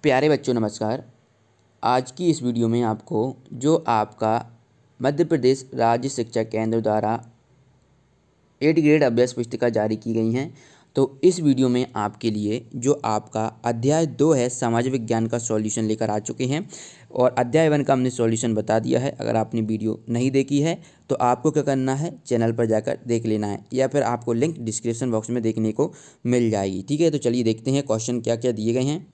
प्यारे बच्चों नमस्कार। आज की इस वीडियो में आपको जो आपका मध्य प्रदेश राज्य शिक्षा केंद्र द्वारा 8th ग्रेड अभ्यास पुस्तिका जारी की गई हैं, तो इस वीडियो में आपके लिए जो आपका अध्याय 2 है समाज विज्ञान का सॉल्यूशन लेकर आ चुके हैं। और अध्याय 1 का हमने सॉल्यूशन बता दिया है। अगर आपने वीडियो नहीं देखी है तो आपको क्या करना है, चैनल पर जाकर देख लेना है या फिर आपको लिंक डिस्क्रिप्शन बॉक्स में देखने को मिल जाएगी। ठीक है, तो चलिए देखते हैं क्वेश्चन क्या क्या दिए गए हैं।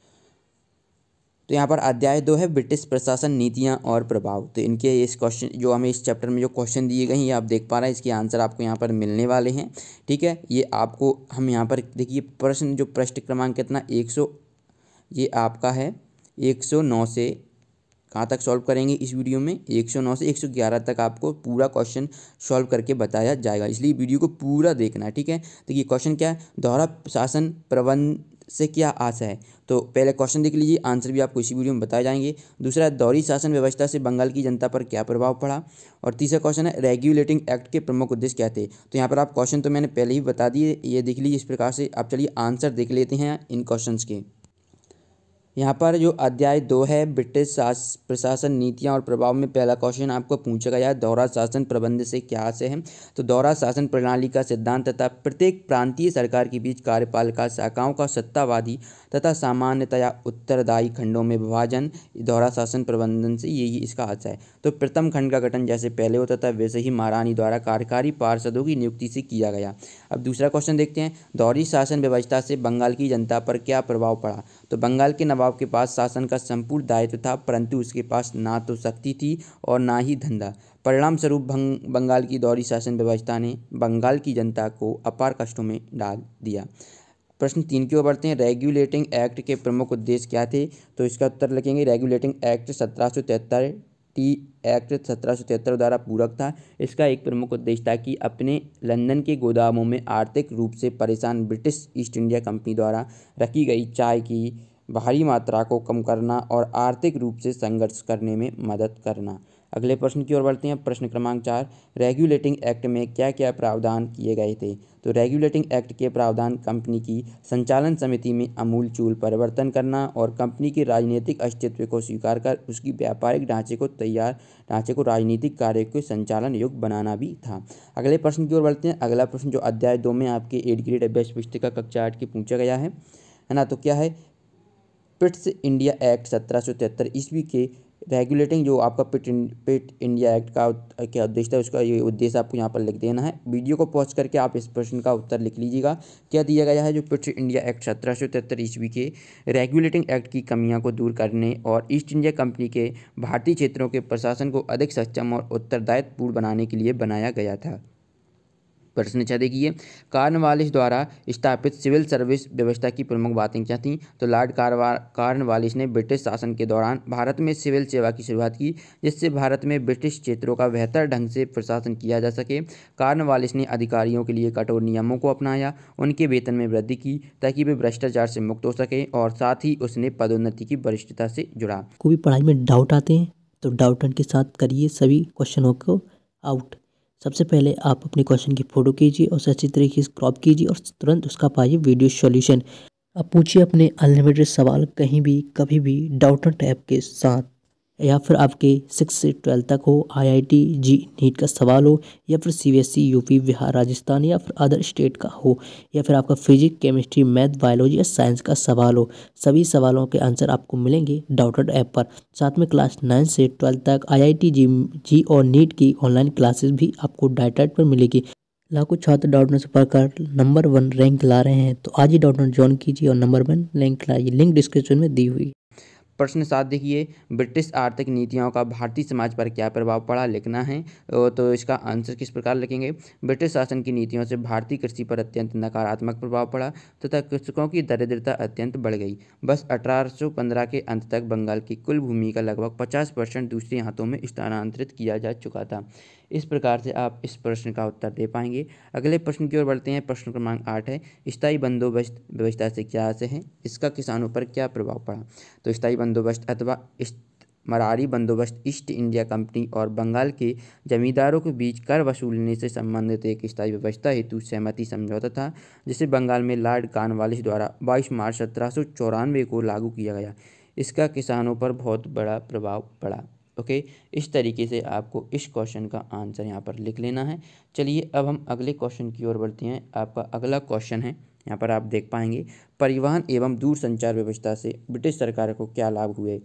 तो यहाँ पर अध्याय 2 है ब्रिटिश प्रशासन नीतियाँ और प्रभाव। तो इनके इस क्वेश्चन जो हमें इस चैप्टर में जो क्वेश्चन दिए गए हैं ये आप देख पा रहे हैं, इसके आंसर आपको यहाँ पर मिलने वाले हैं। ठीक है, ये आपको हम यहाँ पर देखिए प्रश्न जो पृष्ठ क्रमांक कितना 100 ये आपका है 109 से कहाँ तक सॉल्व करेंगे इस वीडियो में 109 से 111 तक आपको पूरा क्वेश्चन सॉल्व करके बताया जाएगा, इसलिए वीडियो को पूरा देखना है। ठीक है, देखिए क्वेश्चन क्या है, दोहरा शासन प्रबंध से क्या आशा है। तो पहले क्वेश्चन देख लीजिए, आंसर भी आपको इसी वीडियो में बताए जाएंगे। दूसरा, दोहरी शासन व्यवस्था से बंगाल की जनता पर क्या प्रभाव पड़ा। और तीसरा क्वेश्चन है रेगुलेटिंग एक्ट के प्रमुख उद्देश्य क्या थे। तो यहाँ पर आप क्वेश्चन तो मैंने पहले ही बता दिए, ये देख लीजिए इस प्रकार से। आप चलिए आंसर देख लेते हैं इन क्वेश्चन के। यहाँ पर जो अध्याय 2 है ब्रिटिश प्रशासन नीतियाँ और प्रभाव में पहला क्वेश्चन आपको पूछा गया है, दोहरा शासन प्रबंध से क्या आशय है। तो दोहरा शासन प्रणाली का सिद्धांत तथा प्रत्येक प्रांतीय सरकार के बीच कार्यपालिका शाखाओं का सत्तावादी तथा सामान्यतया उत्तरदायी खंडों में विभाजन दोहरा शासन प्रबंधन से यही इसका आशय है। तो प्रथम खंड का गठन जैसे पहले होता था वैसे ही महारानी द्वारा कार्यकारी पार्षदों की नियुक्ति से किया गया। अब दूसरा क्वेश्चन देखते हैं, दोहरी शासन व्यवस्था से बंगाल की जनता पर क्या प्रभाव पड़ा। तो बंगाल के नवाब के पास शासन का संपूर्ण दायित्व था, परंतु उसके पास ना तो शक्ति थी और ना ही धंधा। परिणाम स्वरूप बंगाल की दोहरी शासन व्यवस्था ने बंगाल की जनता को अपार कष्टों में डाल दिया। प्रश्न 3 की ओर बढ़ते हैं, रेगुलेटिंग एक्ट के प्रमुख उद्देश्य क्या थे। तो इसका उत्तर लिखेंगे रेगुलेटिंग एक्ट 1773 टी एक्ट 1773 द्वारा पूरक था। इसका एक प्रमुख उद्देश्य था कि अपने लंदन के गोदामों में आर्थिक रूप से परेशान ब्रिटिश ईस्ट इंडिया कंपनी द्वारा रखी गई चाय की भारी मात्रा को कम करना और आर्थिक रूप से संघर्ष करने में मदद करना। अगले प्रश्न की ओर बढ़ते हैं, प्रश्न क्रमांक 4, रेगुलेटिंग एक्ट में क्या क्या प्रावधान किए गए थे। तो रेगुलेटिंग एक्ट के प्रावधान कंपनी की संचालन समिति में आमूलचूल परिवर्तन करना और कंपनी के राजनीतिक अस्तित्व को स्वीकार कर उसकी व्यापारिक ढांचे को राजनीतिक कार्य के संचालन योग्य बनाना भी था। अगले प्रश्न की ओर बढ़ते हैं। अगला प्रश्न जो अध्याय 2 में आपके 8th ग्रेड अभ्यास पुस्तिका कक्षा 8 की पूछा गया है ना, तो क्या है, पिट्स इंडिया एक्ट 1773 ईस्वी के रेगुलेटिंग जो आपका पिट इंडिया एक्ट का क्या उद्देश्य है, उसका ये उद्देश्य आपको यहाँ पर लिख देना है। वीडियो को पॉज करके आप इस प्रश्न का उत्तर लिख लीजिएगा। क्या दिया गया है, जो पिट इंडिया एक्ट 1773 ईस्वी के रेगुलेटिंग एक्ट की कमियों को दूर करने और ईस्ट इंडिया कंपनी के भारतीय क्षेत्रों के प्रशासन को अधिक सक्षम और उत्तरदायित्वपूर्ण बनाने के लिए बनाया गया था। प्रश्न 6 देखिए, कॉर्नवालिस द्वारा स्थापित सिविल सर्विस व्यवस्था की प्रमुख बातें क्या थीं। तो लॉर्ड कॉर्नवालिस ने ब्रिटिश शासन के दौरान भारत में सिविल सेवा की शुरुआत की, जिससे भारत में ब्रिटिश क्षेत्रों का बेहतर ढंग से प्रशासन किया जा सके। कॉर्नवालिस ने अधिकारियों के लिए कठोर नियमों को अपनाया, उनके वेतन में वृद्धि की ताकि वे भ्रष्टाचार से मुक्त हो सके, और साथ ही उसने पदोन्नति की वरिष्ठता से जुड़ा। कोई भी पढ़ाई में डाउट आते हैं तो डाउटन के साथ करिए सभी क्वेश्चनों को आउट। सबसे पहले आप अपने क्वेश्चन की फोटो कीजिए और अच्छी तरीके से क्रॉप कीजिए और तुरंत उसका पाइए वीडियो सॉल्यूशन। अब पूछिए अपने अनलिमिटेड सवाल कहीं भी कभी भी डाउटन टैब के साथ, या फिर आपके 6 से 12 तक हो, IIT जी नीट का सवाल हो, या फिर CBSE यूपी बिहार राजस्थान या फिर अदर स्टेट का हो, या फिर आपका फिजिक्स केमिस्ट्री मैथ बायोलॉजी या साइंस का सवाल हो, सभी सवालों के आंसर आपको मिलेंगे डाउटन ऐप पर। साथ में क्लास 9 से 12 तक IIT जी और नीट की ऑनलाइन क्लासेस भी आपको डाइट पर मिलेगी। लाखों छात्र डाउटनेट से पढ़कर नंबर 1 रैंक ला रहे हैं, तो आज ही डाउटनेट ज्वाइन कीजिए और नंबर 1 रैंक लाइए। लिंक डिस्क्रिप्शन में दी हुई। प्रश्न 7 देखिए, ब्रिटिश आर्थिक नीतियों का भारतीय समाज पर क्या प्रभाव पड़ा, लिखना है। तो इसका आंसर किस प्रकार लिखेंगे, ब्रिटिश शासन की नीतियों से भारतीय कृषि पर अत्यंत नकारात्मक प्रभाव पड़ा तथा कृषकों की दरिद्रता अत्यंत बढ़ गई। बस 1815 के अंत तक बंगाल की कुल भूमि का लगभग 50% दूसरे हाथों में स्थानांतरित किया जा चुका था। इस प्रकार से आप इस प्रश्न का उत्तर दे पाएंगे। अगले प्रश्न की ओर बढ़ते हैं। प्रश्न क्रमांक 8 है, स्थायी बंदोबस्त व्यवस्था से क्या आशय है, इसका किसानों पर क्या प्रभाव पड़ा। तो स्थायी बंदोबस्त अथवा मरारी बंदोबस्त ईस्ट इंडिया कंपनी और बंगाल के जमींदारों के बीच कर वसूलने से संबंधित एक स्थायी व्यवस्था हेतु सहमति समझौता था, जिसे बंगाल में लॉर्ड कॉर्नवालिस द्वारा 22 मार्च 1794 को लागू किया गया। इसका किसानों पर बहुत बड़ा प्रभाव पड़ा। ओके, इस तरीके से आपको इस क्वेश्चन का आंसर यहाँ पर लिख लेना है। चलिए अब हम अगले क्वेश्चन की ओर बढ़ते हैं। आपका अगला क्वेश्चन है, यहाँ पर आप देख पाएंगे, परिवहन एवं दूरसंचार व्यवस्था से ब्रिटिश सरकार को क्या लाभ हुए।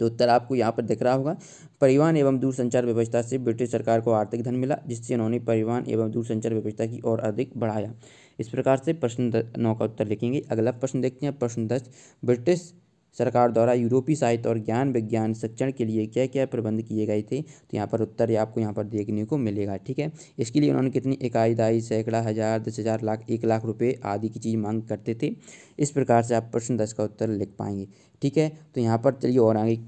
तो उत्तर आपको यहाँ पर दिख रहा होगा, परिवहन एवं दूरसंचार व्यवस्था से ब्रिटिश सरकार को आर्थिक धन मिला, जिससे उन्होंने परिवहन एवं दूरसंचार व्यवस्था की और अधिक बढ़ाया। इस प्रकार से प्रश्न 9 का उत्तर लिखेंगे। अगला प्रश्न देखते हैं, प्रश्न 10, ब्रिटिश सरकार द्वारा यूरोपीय साहित्य और ज्ञान विज्ञान शिक्षण के लिए क्या क्या प्रबंध किए गए थे। तो यहाँ पर उत्तर आपको यहाँ पर देखने को मिलेगा। ठीक है, इसके लिए उन्होंने कितनी इकाई, दाई, सैकड़ा, हज़ार, 10,000, लाख, 1,00,000 रुपये आदि की चीज़ मांग करते थे। इस प्रकार से आप प्रश्न 10 का उत्तर लिख पाएंगे। ठीक है, तो यहाँ पर चलिए और आगे,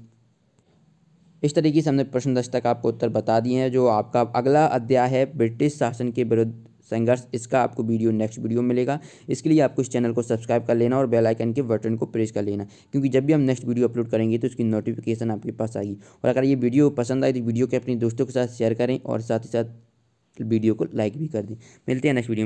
इस तरीके से हमने प्रश्न 10 तक आपको उत्तर बता दिए हैं। जो आपका अगला अध्याय है ब्रिटिश शासन के विरुद्ध संघर्ष, इसका आपको वीडियो नेक्स्ट वीडियो मिलेगा। इसके लिए आपको इस चैनल को सब्सक्राइब कर लेना और बेल आइकन के बटन को प्रेस कर लेना, क्योंकि जब भी हम नेक्स्ट वीडियो अपलोड करेंगे तो उसकी नोटिफिकेशन आपके पास आएगी। और अगर ये वीडियो पसंद आए तो वीडियो को अपने दोस्तों के साथ शेयर करें और साथ ही साथ वीडियो को लाइक भी कर दें। मिलते हैं नेक्स्ट वीडियो में।